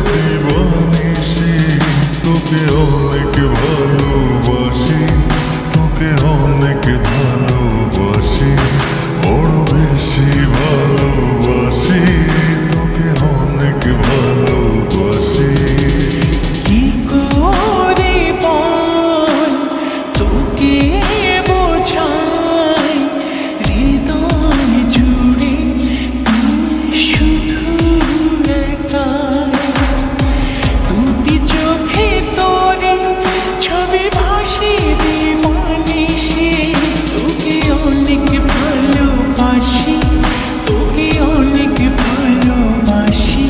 দিবানিশি তোকে অনেক ভালোবাসি, তোকে অনেক ভালোবাসি, বড় বেশি ভালোবাসি, তোকে অনেক ভালোবাসি। কি করে বল তোকে বোঝাই, হৃদয় জুড়ে তুই শুধু একাই। দুটি চোখে তোরে ছবি ভাসে দিবানিশি, তোকে অনেক ভালোবাসি, তোকে অনেক ভালোবাসি,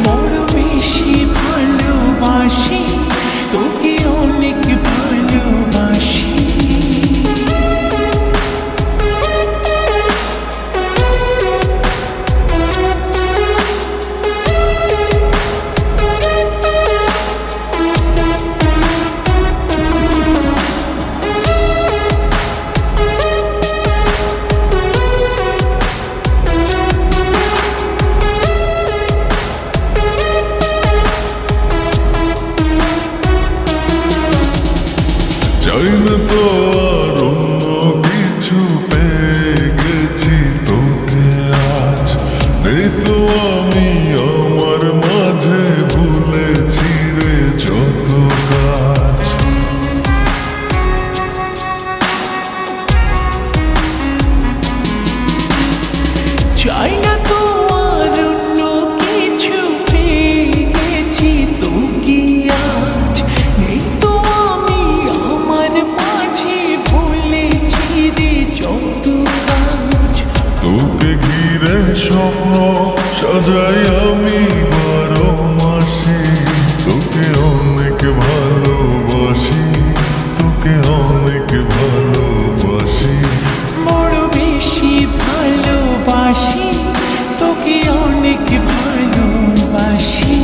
বড় বেশি ভালোবাসি, তোকে অনেক ভালোবাসি। চাই না তো আর অন্য কিছু, পেয়ে গেছি তোকে আজ। নেই তো আমি আমার মাঝে, ভুলেছি রে যত কাজ। চাই না তো আর অন্য কিছু, পেয়ে গেছি তোকে আজ। নেই তো আমি আমার মাঝে, ভুলেছি রে যত কাজ। তোকে ঘিরে স্বপ্ন সাজাই আমি 12 মাসে, তোকে অনেক ভালোবাসি, তোকে অনেক ভালোবাসি, বড় বেশি ভালোবাসি, তোকে অনেক ভালোবাসি।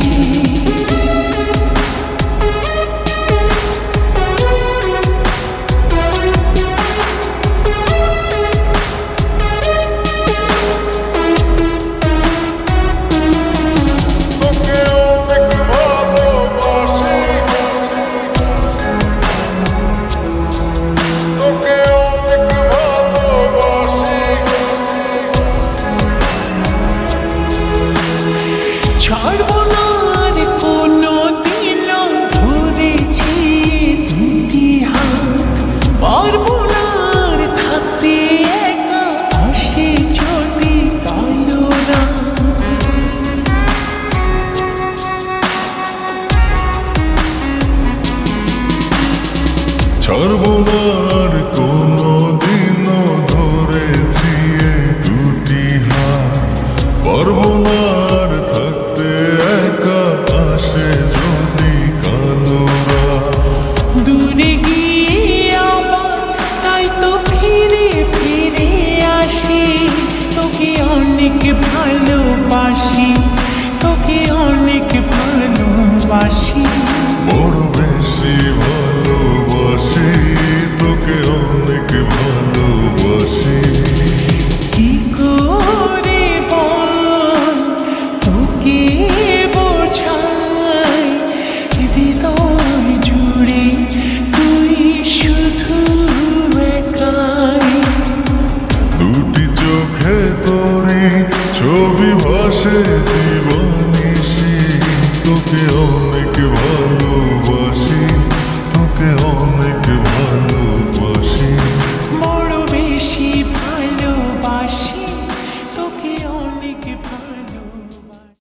তোকে অনেক ভালোবাসি, তোকে অনেক ভালোবাসি। ছাড়